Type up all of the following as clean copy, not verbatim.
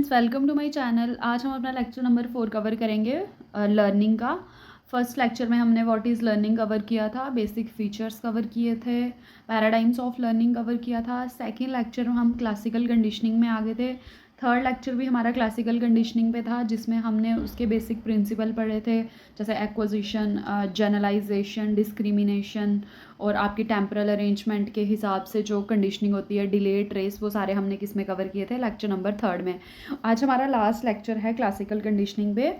Students, welcome to my channel. आज हम अपना लेक्चर नंबर 4 कवर करेंगे लर्निंग का। फर्स्ट लेक्चर में हमने व्हाट इज़ लर्निंग कवर किया था, बेसिक फीचर्स कवर किए थे, पैराडाइम्स ऑफ लर्निंग कवर किया था। सेकेंड लेक्चर में हम क्लासिकल कंडीशनिंग में आ गए थे। थर्ड लेक्चर भी हमारा क्लासिकल कंडीशनिंग पे था, जिसमें हमने उसके बेसिक प्रिंसिपल पढ़े थे, जैसे एक्विजिशन, जनरलाइजेशन, डिस्क्रिमिनेशन और आपकी टेम्परल अरेंजमेंट के हिसाब से जो कंडीशनिंग होती है, डिले, ट्रेस, वो सारे हमने किस में कवर किए थे, लेक्चर नंबर 3 में। आज हमारा लास्ट लेक्चर है क्लासिकल कंडीशनिंग पे।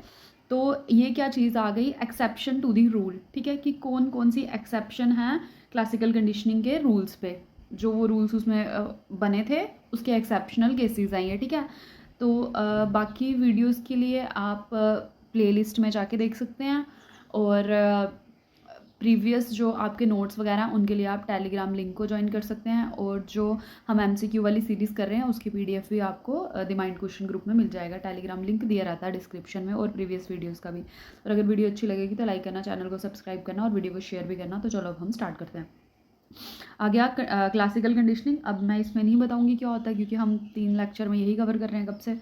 तो ये क्या चीज़ आ गई, एक्सेप्शन टू दी रूल। ठीक है, कि कौन कौन सी एक्सेप्शन हैं क्लासिकल कंडीशनिंग के रूल्स पे, जो वो रूल्स उसमें बने थे उसके एक्सेप्शनल केसेस आई हैं। ठीक है, तो बाकी वीडियोस के लिए आप प्लेलिस्ट में जाके देख सकते हैं, और प्रीवियस जो आपके नोट्स वगैरह हैं उनके लिए आप टेलीग्राम लिंक को ज्वाइन कर सकते हैं, और जो हम एमसीक्यू वाली सीरीज़ कर रहे हैं उसकी पीडीएफ भी आपको द माइंड क्वेश्चन ग्रुप में मिल जाएगा। टेलीग्राम लिंक दिया रहता है डिस्क्रिप्शन में, और प्रीवियस वीडियोस का भी। और अगर वीडियो अच्छी लगेगी तो लाइक करना, चैनल को सब्सक्राइब करना और वीडियो को शेयर भी करना। तो चलो अब हम स्टार्ट करते हैं। आ गया क्लासिकल कंडीशनिंग। अब मैं इसमें नहीं बताऊंगी क्या होता है, क्योंकि हम 3 लेक्चर में यही कवर कर रहे हैं कब से।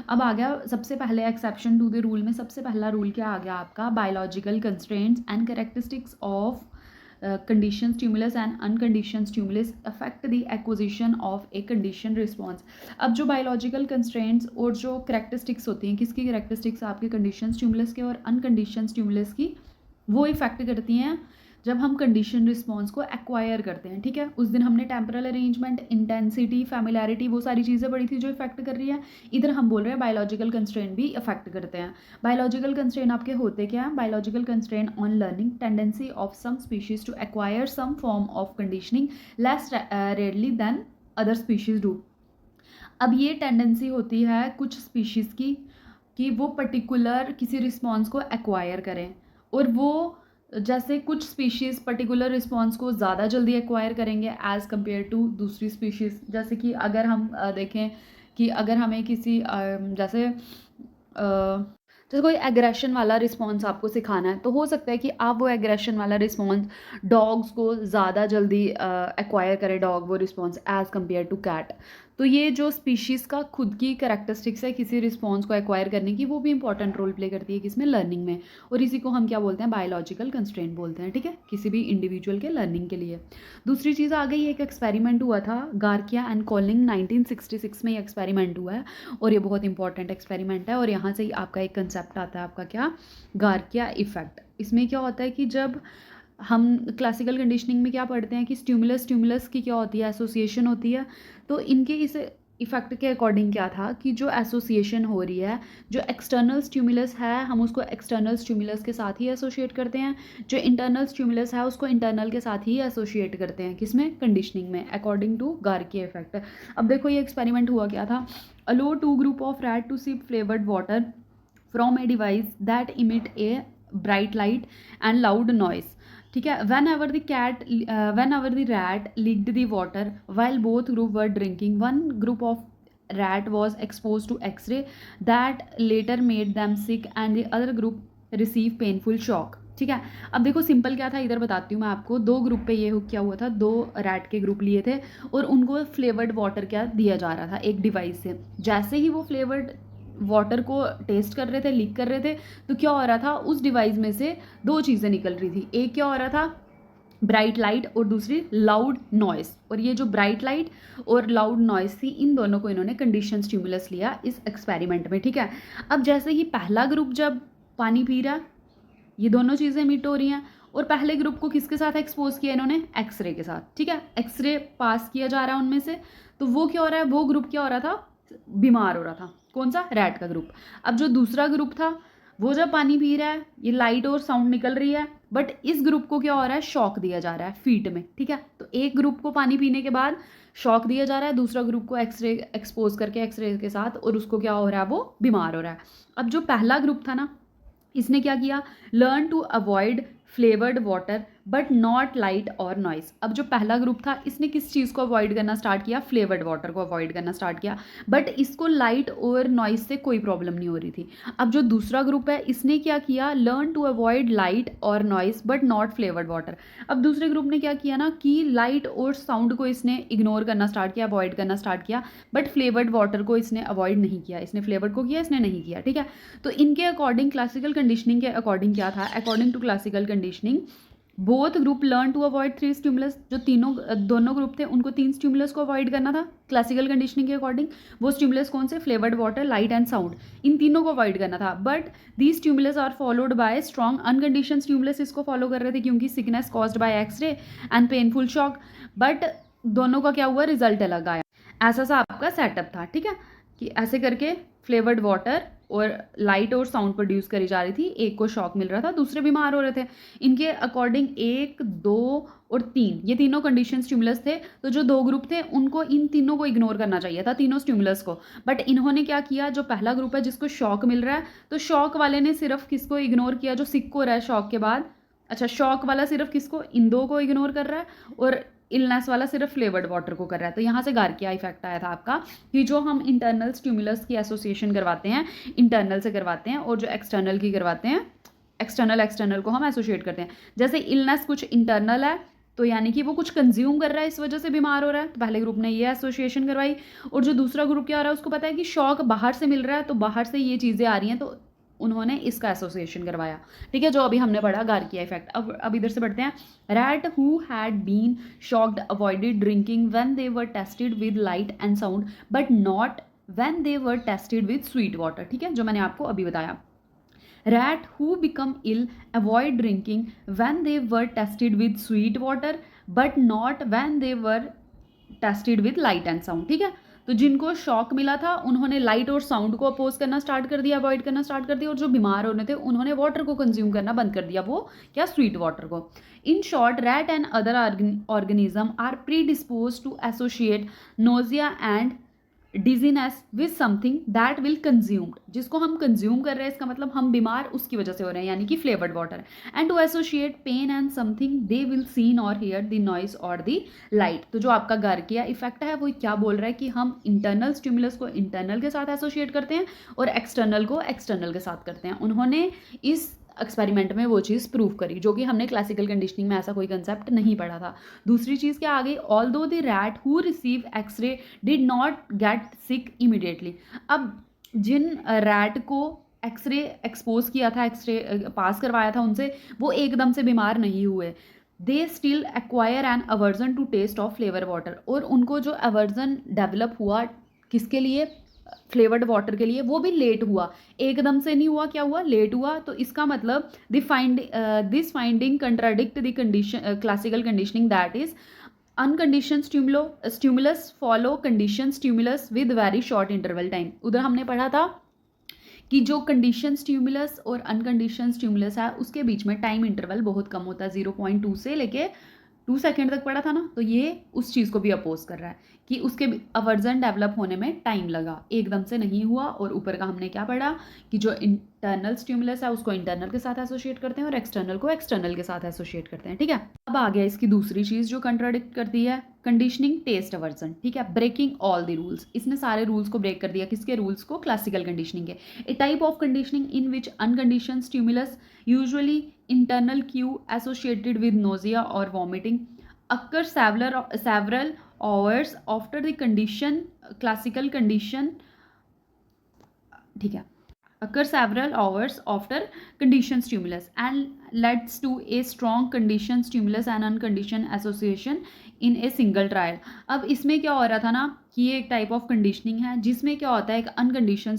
अब आ गया सबसे पहले एक्सेप्शन टू द रूल में। सबसे पहला रूल क्या आ गया आपका, biological constraints and characteristics of conditioned stimulus and unconditioned stimulus affect the acquisition of a conditioned response। अब जो बायोलॉजिकल कंस्ट्रेंट्स और जो करेक्टरिस्टिक्स होती हैं, किसकी करेक्टरिस्टिक्स, आपके कंडीशन स्टिमुलस के और अनकंडीशन स्टिमुलस की, वो इफेक्ट करती हैं जब हम कंडीशन रिस्पॉन्स को एक्वायर करते हैं। ठीक है, उस दिन हमने टेम्परल अरेंजमेंट, इंटेंसिटी, फैमिलैरिटी, वो सारी चीज़ें पढ़ी थी जो इफेक्ट कर रही है। इधर हम बोल रहे हैं बायोलॉजिकल कंस्ट्रेंट भी इफेक्ट करते हैं। बायोलॉजिकल कंस्ट्रेंट आपके होते क्या हैं, biological constraint on learning, tendency of some species to acquire some form of conditioning less rarely than other species do. अब ये टेंडेंसी होती है कुछ स्पीशीज़ की कि वो पर्टिकुलर किसी रिस्पॉन्स को एक्वायर करें, और वो जैसे कुछ स्पीशीज़ पर्टिकुलर रिस्पॉन्स को ज़्यादा जल्दी एक्वायर करेंगे एज़ कम्पेयर टू दूसरी स्पीशीज़। जैसे कि अगर हम देखें कि अगर हमें किसी जैसे कोई एग्रेशन वाला रिस्पॉन्स आपको सिखाना है, तो हो सकता है कि आप वो एग्रेशन वाला रिस्पॉन्स डॉग्स को ज़्यादा जल्दी एक्वायर करे, डॉग वो response as compare to cat. तो ये जो स्पीशीज़ का खुद की करैक्टरिस्टिक्स है किसी रिस्पॉन्स को एक्वायर करने की, वो भी इंपॉर्टेंट रोल प्ले करती है किसमें, लर्निंग में। और इसी को हम क्या बोलते हैं, बायोलॉजिकल कंस्ट्रेंट बोलते हैं। ठीक है, किसी भी इंडिविजुअल के लर्निंग के लिए। दूसरी चीज़ आ गई, एक एक्सपेरिमेंट हुआ था गार्किया एंड कॉलिंग, 1966 में ये एक्सपेरिमेंट हुआ है, और ये बहुत इंपॉर्टेंट एक्सपेरिमेंट है। और यहाँ से ही आपका एक कंसेप्ट आता है, आपका क्या, गार्किया इफेक्ट। इसमें क्या होता है कि जब हम क्लासिकल कंडीशनिंग में क्या पढ़ते हैं कि स्टिमुलस की क्या होती है, एसोसिएशन होती है। तो इनके इस इफ़ेक्ट के अकॉर्डिंग क्या था कि जो एसोसिएशन हो रही है, जो एक्सटर्नल स्टिमुलस है हम उसको एक्सटर्नल स्टिमुलस के साथ ही एसोशिएट करते हैं, जो इंटरनल स्टिमुलस है उसको इंटरनल के साथ ही एसोशिएट करते हैं, किसमें, कंडीशनिंग में, अकॉर्डिंग टू गार्की इफेक्ट। अब देखो ये एक्सपेरिमेंट हुआ क्या था, allow 2 group of rat to sip flavoured water from a device that emit a bright light and loud noise. ठीक है, whenever the rat licked the water while both group were drinking, one group of rat was exposed to X-ray that later made them sick and the other group received painful shock। ठीक है, अब देखो simple क्या था, इधर बताती हूँ मैं आपको। 2 ग्रुप पे ये क्या हुआ था, 2 रैट के ग्रुप लिए थे और उनको फ्लेवर्ड वाटर क्या दिया जा रहा था एक डिवाइस से। जैसे ही वो फ्लेवर्ड वाटर को टेस्ट कर रहे थे, लीक कर रहे थे, तो क्या हो रहा था, उस डिवाइस में से 2 चीज़ें निकल रही थी। एक क्या हो रहा था, ब्राइट लाइट, और दूसरी लाउड नॉइस। और ये जो ब्राइट लाइट और लाउड नॉइस थी, इन दोनों को इन्होंने कंडीशन स्टिमुलस लिया इस एक्सपेरिमेंट में। ठीक है, अब जैसे ही पहला ग्रुप जब पानी पी रहा, ये दोनों चीज़ें मीट हो रही हैं, और पहले ग्रुप को किसके साथ एक्सपोज किया इन्होंने, एक्सरे के साथ। ठीक है, एक्सरे पास किया जा रहा है उनमें से, तो वो क्या हो रहा है, वो ग्रुप क्या हो रहा था, बीमार हो रहा था। कौन सा, रैट का ग्रुप। अब जो दूसरा ग्रुप था वो जब पानी पी रहा है, ये लाइट और साउंड निकल रही है, बट इस ग्रुप को क्या हो रहा है, शॉक दिया जा रहा है फीट में। ठीक है, तो एक ग्रुप को पानी पीने के बाद शॉक दिया जा रहा है, दूसरा ग्रुप को एक्सरे एक्सपोज करके एक्सरे के साथ, और उसको क्या हो रहा है, वो बीमार हो रहा है। अब जो पहला ग्रुप था ना, इसने क्या किया, learn to avoid flavoured water but not light और नॉइस। अब जो पहला ग्रुप था इसने किस चीज़ को अवॉइड करना स्टार्ट किया, फ्लेवर्ड वाटर को अवॉइड करना स्टार्ट किया, बट इसको लाइट और नॉइस से कोई प्रॉब्लम नहीं हो रही थी। अब जो दूसरा ग्रुप है इसने क्या किया, लर्न टू अवॉइड लाइट और noise but not flavoured water. अब दूसरे ग्रुप ने क्या किया ना कि लाइट और साउंड को इसने इग्नोर करना स्टार्ट किया, अवॉइड करना स्टार्ट किया, बट फ्लेवर्ड वाटर को इसने अवॉइड नहीं किया। इसने फ्लेवर्ड को किया, इसने नहीं किया, ठीक है। तो इनके अकॉर्डिंग, क्लासिकल कंडीशनिंग के अकॉर्डिंग क्या था, according to classical conditioning both group learn to avoid 3 stimulus. जो दोनों ग्रुप थे उनको 3 स्टिमुलस को अवॉइड करना था क्लासिकल कंडीशनिंग के अकॉर्डिंग। वो स्टिमुलस कौन से, flavoured water, light and sound, इन तीनों को अवॉइड करना था। But the stimulus are followed by strong uncondition stimulus, इसको फॉलो कर रहे थे क्योंकि sickness caused by x-ray and painful shock. But दोनों का क्या हुआ, रिजल्ट अलग आया। ऐसा सा आपका सेटअप था, ठीक है, कि ऐसे करके फ्लेवर्ड वाटर और लाइट और साउंड प्रोड्यूस करी जा रही थी, एक को शॉक मिल रहा था, दूसरे बीमार हो रहे थे। इनके अकॉर्डिंग 1, 2 और 3 ये तीनों कंडीशन स्टिमुलस थे। तो जो 2 ग्रुप थे उनको इन तीनों को इग्नोर करना चाहिए था, तीनों स्टिमुलस को। बट इन्होंने क्या किया, जो पहला ग्रुप है जिसको शॉक मिल रहा है, तो शॉक वाले ने सिर्फ किसको इग्नोर किया, जो सिक हो रहा है शॉक के बाद। अच्छा, शॉक वाला सिर्फ किसको, इन 2 को इग्नोर कर रहा है, और इलनेस वाला सिर्फ फ्लेवर्ड वाटर को कर रहा है। तो यहाँ से गार्किया इफेक्ट आया था आपका, कि जो हम इंटरनल स्टिमुलस की एसोसिएशन करवाते हैं, इंटरनल से करवाते हैं, और जो एक्सटर्नल की करवाते हैं, एक्सटर्नल को हम एसोसिएट करते हैं। जैसे इलनेस कुछ इंटरनल है, तो यानी कि वो कुछ कंज्यूम कर रहा है, इस वजह से बीमार हो रहा है, तो पहले ग्रुप ने ये एसोसिएशन करवाई। और जो दूसरा ग्रुप क्या हो रहा है, उसको पता है कि शॉक बाहर से मिल रहा है, तो बाहर से ये चीज़ें आ रही हैं, तो उन्होंने इसका एसोसिएशन करवाया, ठीक है, जो अभी हमने पढ़ा गार्किया इफेक्ट। अब इधर से बढ़ते हैं। Rat who had been shocked avoided drinking when they were tested with light and sound but not when they were tested with sweet water, ठीक है, जो मैंने आपको अभी बताया। Rat who become ill avoid drinking when they were tested with sweet water but not when they were tested with light and sound, ठीक है। तो जिनको शॉक मिला था उन्होंने लाइट और साउंड को अपोज करना स्टार्ट कर दिया, अवॉइड करना स्टार्ट कर दिया, और जो बीमार होने थे उन्होंने वाटर को कंज्यूम करना बंद कर दिया, वो क्या, स्वीट वाटर को। In short, rat and other organism are predispose to associate nausea and dizziness with something that will consumed. जिसको हम कंज्यूम कर रहे हैं, इसका मतलब हम बीमार उसकी वजह से हो रहे हैं, यानी कि flavoured water. And to associate pain and something they will seen और हियर द नॉइस और द लाइट। तो जो आपका गार्किया इफेक्ट है वो क्या बोल रहा है कि हम इंटरनल स्टिमुलस को इंटरनल के साथ एसोशिएट करते हैं और एक्सटर्नल को एक्सटर्नल के साथ करते हैं। उन्होंने इस एक्सपेरिमेंट में वो चीज़ प्रूव करी, जो कि हमने क्लासिकल कंडीशनिंग में ऐसा कोई कंसेप्ट नहीं पढ़ा था। दूसरी चीज़ क्या आ गई, although the rat who receive x-ray did not get sick immediately. अब जिन रैट को एक्सरे एक्सपोज किया था, एक्सरे पास करवाया था उनसे, वो एकदम से बीमार नहीं हुए। They still acquire an aversion to taste of flavour water, और उनको जो अवर्जन डेवलप हुआ किसके लिए, फ्लेवर्ड वाटर के लिए, वो भी लेट हुआ, एकदम से नहीं हुआ, क्या हुआ, लेट हुआ। तो इसका मतलब this finding contradict the condition classical conditioning that is uncondition stimulus follow condition stimulus with very short interval time. उधर हमने पढ़ा था कि जो कंडीशन स्टिमुलस और अनकंडीशन स्टिमुलस है उसके बीच में टाइम इंटरवल बहुत कम होता है, 0.2 से लेके 2 सेकेंड तक पढ़ा था ना। तो ये उस चीज़ को भी अपोज कर रहा है कि उसके अवर्जन डेवलप होने में टाइम लगा, एकदम से नहीं हुआ। और ऊपर का हमने क्या पढ़ा कि जो इंटरनल स्टिमुलस है उसको इंटरनल के साथ एसोशिएट करते हैं और एक्सटर्नल को एक्सटर्नल के साथ एसोशिएट करते हैं, ठीक है। अब आ गया इसकी दूसरी चीज़ जो कंट्राडिक्ट करती है, कंडीशनिंग टेस्ट अवर्जन, ठीक है, ब्रेकिंग ऑल द रूल्स। इसने सारे रूल्स को ब्रेक कर दिया, किसके रूल्स को, क्लासिकल कंडीशनिंग के। A type of conditioning in which uncondition stimulus usually internal cue associated with nausea or vomiting occur several hours after the condition, classical condition, ठीक है, occur several hours after condition stimulus and leads to a strong condition stimulus and unconditioned association in a single trial। अब इसमें क्या हो रहा था ना कि ये एक टाइप ऑफ कंडीशनिंग है जिसमें क्या होता है, एक अनकंडीशन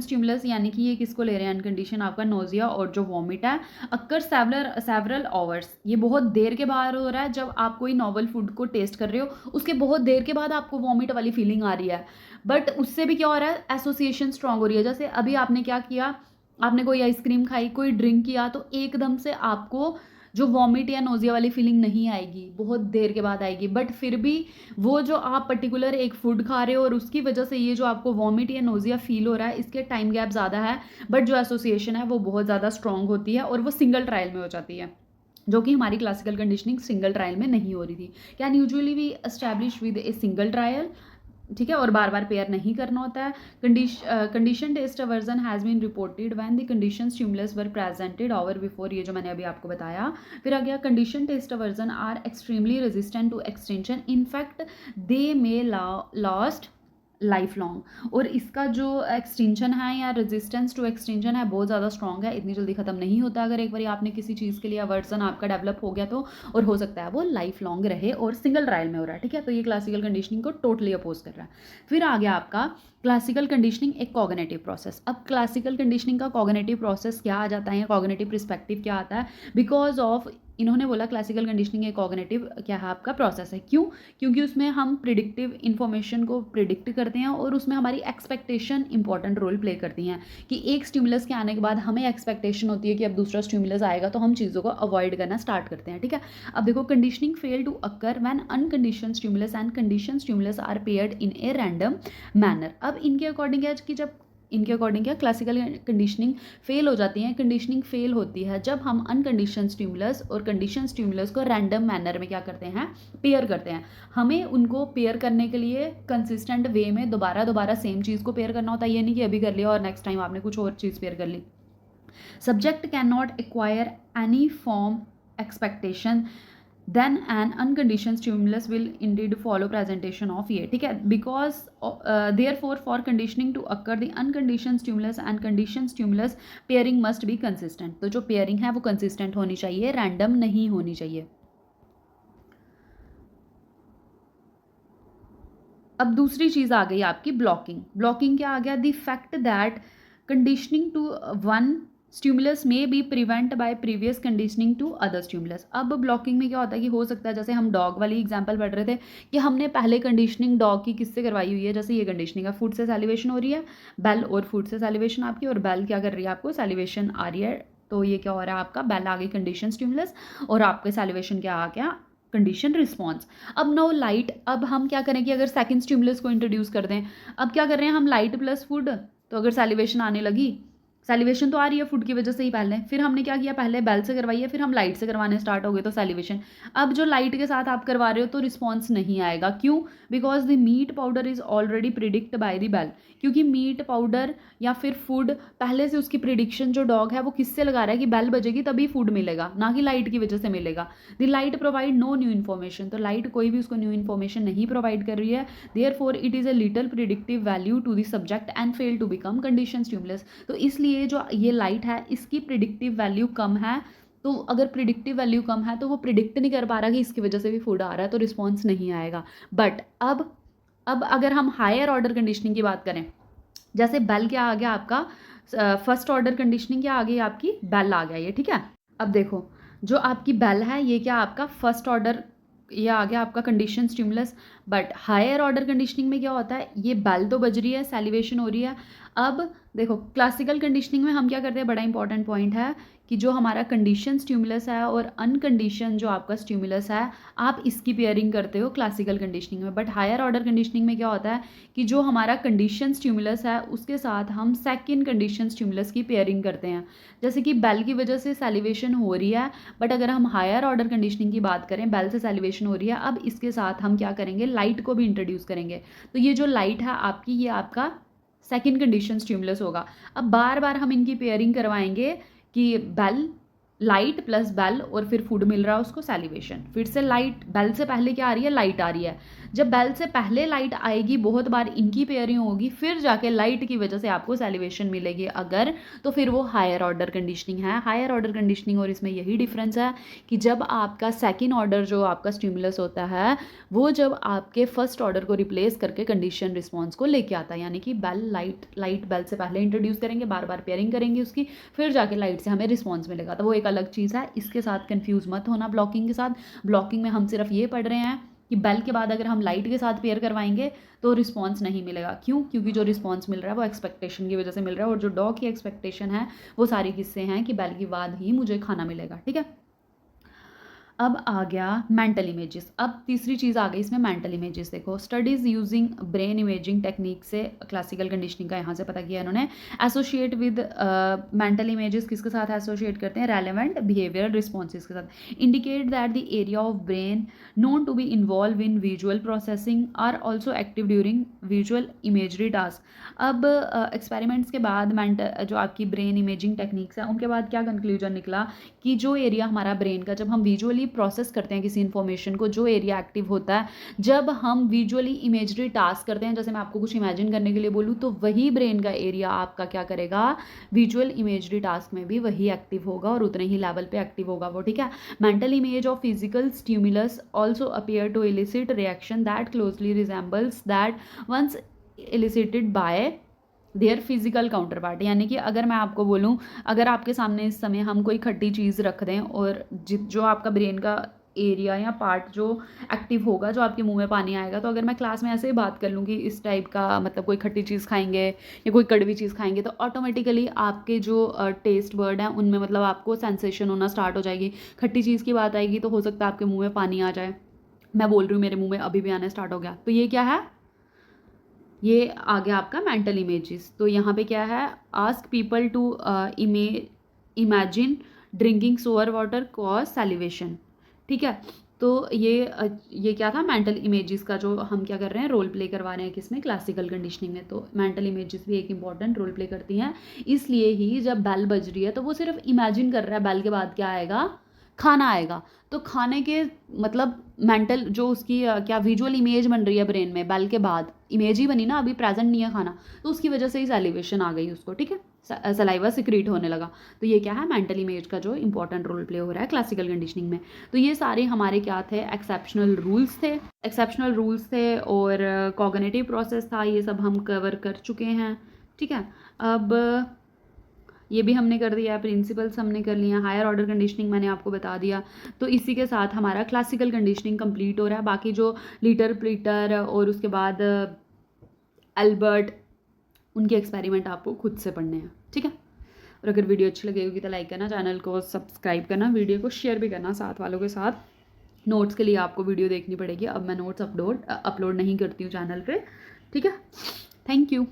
स्टिमुलस यानी कि ये किसको ले रहे हैं, अनकंडीशन, आपका नोजिया और जो वॉमिट है, अक्कर सेवरल आवर्स, ये बहुत देर के बाद हो रहा है। जब आप कोई नॉवल फूड को टेस्ट कर रहे हो उसके बहुत देर के बाद आपको वॉमिट वाली फीलिंग आ रही है, बट उससे भी क्या हो रहा है, एसोसिएशन स्ट्रांग हो रही है। जैसे अभी आपने क्या किया, आपने कोई आइसक्रीम खाई, कोई ड्रिंक किया, तो एकदम से आपको जो वॉमिट या नोजिया वाली फीलिंग नहीं आएगी, बहुत देर के बाद आएगी। बट फिर भी वो जो आप पर्टिकुलर एक फूड खा रहे हो और उसकी वजह से ये जो आपको वॉमिट या नोजिया फील हो रहा है, इसके टाइम गैप ज़्यादा है, बट जो एसोसिएशन है वो बहुत ज़्यादा स्ट्रॉन्ग होती है और वो सिंगल ट्रायल में हो जाती है। जो कि हमारी क्लासिकल कंडीशनिंग सिंगल ट्रायल में नहीं हो रही थी। Can usually we establish with a single trial, ठीक है, और बार बार पेयर नहीं करना होता है। Condition taste aversion has been reported when the condition stimulus were presented hour before, ये जो मैंने अभी आपको बताया। फिर आ गया condition taste aversion are extremely resistant to extension, in fact they may last life long. और इसका जो एक्सटेंशन है या रेजिस्टेंस टू एक्सटेंशन है बहुत ज़्यादा स्ट्रॉन्ग है, इतनी जल्दी ख़त्म नहीं होता। अगर एक बार आपने किसी चीज़ के लिए अवर्जन आपका डेवलप हो गया तो, और हो सकता है वो लाइफ लॉन्ग रहे और सिंगल ट्रायल में हो रहा है, ठीक है। तो ये क्लासिकल कंडीशनिंग को टोटली अपोज कर रहा है। फिर आ गया आपका क्लासिकल कंडीशनिंग एक कॉग्निटिव प्रोसेस। अब क्लासिकल कंडीशनिंग का कॉग्निटिव प्रोसेस क्या आ जाता है या कॉग्निटिव पर्सपेक्टिव क्या आता है, बिकॉज ऑफ इन्होंने बोला क्लासिकल कंडीशनिंग एक कॉग्निटिव क्या है आपका प्रोसेस है। क्यों? क्योंकि उसमें हम प्रिडिक्टिव इन्फॉर्मेशन को प्रिडिक्ट करते हैं और उसमें हमारी एक्सपेक्टेशन इंपॉर्टेंट रोल प्ले करती हैं कि एक स्टिमुलस के आने के बाद हमें एक्सपेक्टेशन होती है कि अब दूसरा स्टिमुलस आएगा, तो हम चीज़ों को अवॉइड करना स्टार्ट करते हैं, ठीक है। अब देखो, conditioning fail to occur when uncondition stimulus and condition stimulus are paired in a random manner. अब इनके अकॉर्डिंग है कि जब इनके अकॉर्डिंग क्या क्लासिकल कंडीशनिंग फेल हो जाती है, कंडीशनिंग फेल होती है जब हम अनकंडीशन स्टिमुलस और कंडीशन स्टिमुलस को रैंडम मैनर में क्या करते हैं, पेयर करते हैं। हमें उनको पेयर करने के लिए कंसिस्टेंट वे में दोबारा दोबारा सेम चीज़ को पेयर करना होता है, ये नहीं कि अभी कर लिया और नेक्स्ट टाइम आपने कुछ और चीज़ पेयर कर ली। Subject can not acquire any form expectation then an unconditioned stimulus will indeed follow presentation of ये, ठीक है। because therefore for conditioning to occur the unconditioned stimulus and conditioned stimulus pairing must be consistent। तो जो pairing है वो consistent होनी चाहिए, random नहीं होनी चाहिए। अब दूसरी चीज़ आ गई आपकी ब्लॉकिंग। ब्लॉकिंग क्या आ गया, the fact that conditioning to one stimulus में be prevent by previous conditioning to other stimulus. अब ब्लॉकिंग में क्या होता है कि हो सकता है, जैसे हम डॉग वाली एग्जांपल पढ़ रहे थे कि हमने पहले कंडीशनिंग डॉग की किससे करवाई हुई है, जैसे ये कंडीशनिंग है, फूड से सैलिवेशन हो रही है, बेल और फूड से सैलिवेशन आपकी, और बेल क्या कर रही है, आपको सैलिवेशन आ रही है, तो ये क्या हो रहा है आपका, बेल आ गई कंडीशन स्टिमुलस और आपके सैलिवेशन क्या आ गया, कंडीशन रिस्पॉन्स। अब नो लाइट, अब हम क्या करें कि अगर सेकंड स्टिमुलस को इंट्रोड्यूस कर दें, अब क्या कर रहे हैं हम, लाइट प्लस फूड, तो अगर सैलिवेशन आने लगी, सैलिवेशन तो आ रही है फूड की वजह से ही पहले, फिर हमने क्या किया, पहले बेल से करवाई है, फिर हम लाइट से करवाने स्टार्ट हो गए तो सैलिवेशन। अब जो लाइट के साथ आप करवा रहे हो तो रिस्पॉन्स नहीं आएगा, क्यों, because the meat powder is already predict by the bell. क्योंकि मीट पाउडर या फिर फूड पहले से उसकी प्रिडिक्शन जो डॉग है वो किससे लगा रहा है कि बेल बजेगी तभी फूड मिलेगा, ना कि लाइट की वजह से मिलेगा। The light provide no new information, तो लाइट कोई भी उसको न्यू इन्फॉर्मेशन नहीं प्रोवाइड कर रही है, therefore it is a little predictive value to the subject and fail to become condition stimulus. तो इसलिए जो ये लाइट है इसकी प्रिडिक्टिव वैल्यू कम है, तो अगर प्रिडिक्टिव वैल्यू कम है तो वो प्रिडिक्ट नहीं कर पा रहा कि इसकी वजह से भी फूड आ रहा है, तो रिस्पॉन्स नहीं आएगा। बट अब अगर हम हायर ऑर्डर कंडीशनिंग की बात करें, जैसे बेल क्या आ गया आपका, फर्स्ट ऑर्डर कंडीशनिंग क्या आ गई आपकी, बेल आ गया ये, ठीक है। अब देखो, जो आपकी बेल है ये क्या आपका फर्स्ट ऑर्डर, ये आ गया आपका condition stimulus. But higher order conditioning में क्या होता है, ये बेल तो बज रही है, सैलिवेशन हो रही है। अब देखो, क्लासिकल कंडीशनिंग में हम क्या करते हैं, बड़ा इंपॉर्टेंट पॉइंट है कि जो हमारा कंडीशन स्टिमुलस है और अनकंडीशन जो आपका स्टिमुलस है, आप इसकी पेयरिंग करते हो क्लासिकल कंडीशनिंग में। बट हायर ऑर्डर कंडीशनिंग में क्या होता है कि जो हमारा कंडीशन स्टिमुलस है उसके साथ हम सेकंड कंडीशन स्टिमुलस की पेयरिंग करते हैं। जैसे कि बेल की वजह से सैलिवेशन हो रही है, बट अगर हम हायर ऑर्डर कंडीशनिंग की बात करें, बेल से सैलिवेशन हो रही है, अब इसके साथ हम क्या करेंगे, लाइट को भी इंट्रोड्यूस करेंगे। तो ये जो लाइट है आपकी, ये आपका सेकंड कंडीशन स्टिमुलस होगा। अब बार बार हम इनकी पेयरिंग करवाएंगे कि बेल, लाइट प्लस बेल, और फिर फूड मिल रहा है उसको सैलिवेशन, फिर से लाइट, बेल से पहले क्या आ रही है, लाइट आ रही है। जब बेल से पहले लाइट आएगी, बहुत बार इनकी पेयरिंग होगी, फिर जाके लाइट की वजह से आपको सैलिवेशन मिलेगी अगर, तो फिर वो हायर ऑर्डर कंडीशनिंग है। हायर ऑर्डर कंडीशनिंग और इसमें यही डिफरेंस है कि जब आपका सेकेंड ऑर्डर जो आपका स्टिमुलस होता है वो जब आपके फर्स्ट ऑर्डर को रिप्लेस करके कंडीशन रिस्पॉन्स को लेके आता है, यानी कि बेल, लाइट बेल से पहले इंट्रोड्यूस करेंगे, बार बार पेयरिंग करेंगे उसकी, फिर जाके लाइट से हमें रिस्पॉन्स मिलेगा। तो वो एक अलग चीज़ है, इसके साथ कंफ्यूज मत होना ब्लॉकिंग के साथ। ब्लॉकिंग में हम सिर्फ ये पढ़ रहे हैं कि बेल के बाद अगर हम लाइट के साथ पेयर करवाएंगे तो रिस्पॉन्स नहीं मिलेगा। क्यों? क्योंकि जो रिस्पॉन्स मिल रहा है वो एक्सपेक्टेशन की वजह से मिल रहा है, और जो डॉग की एक्सपेक्टेशन है वो सारी किस्से हैं कि बेल के बाद ही मुझे खाना मिलेगा, ठीक है। अब आ गया मेंटल इमेजेस। अब तीसरी चीज़ आ गई इसमें मेंटल इमेजेस। देखो, studies using brain imaging technique से क्लासिकल कंडीशनिंग का यहाँ से पता किया इन्होंने। एसोशिएट विद मेंटल इमेजेस किसके साथ एसोशिएट करते हैं? रेलेवेंट बिहेवियरल रिस्पॉन्सेज के साथ। Indicate that the area of brain known to be involve in visual processing are also active during visual imagery task. अब एक्सपेरिमेंट्स के बाद मेंटल जो आपकी ब्रेन इमेजिंग टेक्निक्स है उनके बाद क्या कंक्लूजन निकला कि जो एरिया हमारा ब्रेन का, जब हम विजुअली प्रोसेस करते हैं किसी इन्फॉर्मेशन को, जो एरिया एक्टिव होता है जब हम विजुअली इमेजरी टास्क करते हैं, जैसे मैं आपको कुछ इमेजिन करने के लिए बोलूँ तो वही ब्रेन का एरिया आपका क्या करेगा? विजुअल इमेजरी टास्क में भी वही एक्टिव होगा और उतने ही लेवल पे एक्टिव होगा वो, ठीक है। Mental image of physical stimulus also appear to elicit reaction that closely resembles that once elicited by their physical counter part. यानी कि अगर मैं आपको बोलूँ, अगर आपके सामने इस समय हम कोई खट्टी चीज़ रख दें और जो आपका ब्रेन का एरिया या पार्ट जो एक्टिव होगा, जो आपके मुंह में पानी आएगा, तो अगर मैं क्लास में ऐसे ही बात कर लूँ कि इस टाइप का, मतलब कोई खट्टी चीज़ खाएंगे या कोई कड़वी चीज़ खाएंगे, तो ऑटोमेटिकली आपके जो टेस्ट बर्ड हैं उनमें मतलब आपको सेंसेशन होना स्टार्ट हो जाएगी। खट्टी चीज़ की बात आएगी तो हो सकता है आपके मुँह में पानी आ जाए। मैं बोल रही हूँ मेरे मुँह में अभी भी आना स्टार्ट हो गया। तो ये क्या है? ये आ गया आपका मेंटल इमेजेस। तो यहाँ पे क्या है? Ask people to imagine drinking sour water cause salivation, ठीक है। तो ये क्या था? मेंटल इमेजेस का जो हम क्या कर रहे हैं, रोल प्ले करवा रहे हैं किसमें? क्लासिकल कंडीशनिंग में। तो मेंटल इमेजेस भी एक इंपॉर्टेंट रोल प्ले करती हैं। इसलिए ही जब बेल बज रही है तो वो सिर्फ इमेजिन कर रहा है बेल के बाद क्या आएगा? खाना आएगा। तो खाने के मतलब मेंटल जो उसकी क्या विजुअल इमेज बन रही है ब्रेन में, बेल के बाद इमेज ही बनी ना, अभी प्रेजेंट नहीं है खाना, तो उसकी वजह से ही सैलिवेशन आ गई उसको, ठीक है, सलाइवा सिक्रीट होने लगा। तो ये क्या है? मेंटल इमेज का जो इंपॉर्टेंट रोल प्ले हो रहा है क्लासिकल कंडीशनिंग में। तो ये सारे हमारे क्या थे? एक्सेप्शनल रूल्स थे और कॉग्निटिव प्रोसेस था, ये सब हम कवर कर चुके हैं, ठीक है। अब ये भी हमने कर दिया, प्रिंसिपल्स हमने कर लिया, हायर ऑर्डर कंडीशनिंग मैंने आपको बता दिया। तो इसी के साथ हमारा क्लासिकल कंडीशनिंग कंप्लीट हो रहा है। बाकी जो लीटर प्लीटर और उसके बाद एल्बर्ट, उनके एक्सपेरिमेंट आपको खुद से पढ़ने हैं, ठीक है। और अगर वीडियो अच्छी लगी होगी तो लाइक करना, चैनल को सब्सक्राइब करना, वीडियो को शेयर भी करना साथ वालों के साथ। नोट्स के लिए आपको वीडियो देखनी पड़ेगी, अब मैं नोट्स अपलोड नहीं करती हूँ चैनल पे, ठीक है। Thank you.